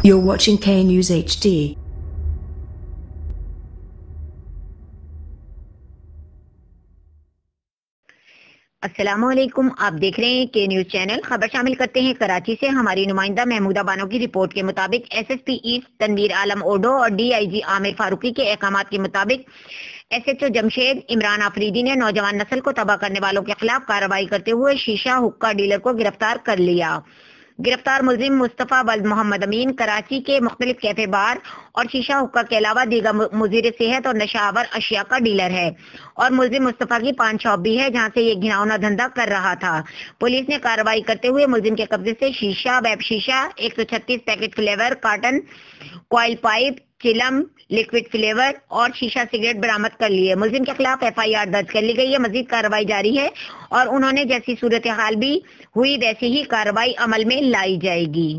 You're watching K News HD. السلام علیکم، آپ دیکھ رہے ہیں کے نیوز چینل۔ خبر شامل کرتے ہیں کراچی سے۔ ہماری نمائندہ محمودہ بانو کی رپورٹ کے مطابق S S P east Tanveer Alam Odho اور D I G Amir Farooqui کے احکامات کے مطابق S H O Jamshed Imran Afridi نے نوجوان نسل کو تباہ کرنے والوں کے خلاف کارروائی کرتے ہوئے شیشہ حقہ ڈیلر کو گرفتار کر لیا۔ گرفتار ملزم مصطفیٰ بلد محمد امین کراچی کے مختلف کیفے بار اور شیشہ حقہ کے علاوہ دیگر مضر صحت اور نشہ آور اشیاء کا ڈیلر ہے، اور ملزم مصطفیٰ کی پان شاپ بھی ہے جہاں سے یہ گھناؤنا دھندا کر رہا تھا۔ پولیس نے کارروائی کرتے ہوئے ملزم کے قبضے سے شیشہ، ویب شیشہ، 136 packet flavour carton, coil pipe, چلم، لکوڈ فلیور اور شیشہ سگریٹ برآمد کر لیے۔ ملزم کے خلاف ایف آئی آر درج کر لی گئی ہے۔ مزید کارروائی جاری ہے اور انہوں نے جیسی صورتحال بھی ہوئی ویسی ہی کارروائی عمل میں لائی جائے گی۔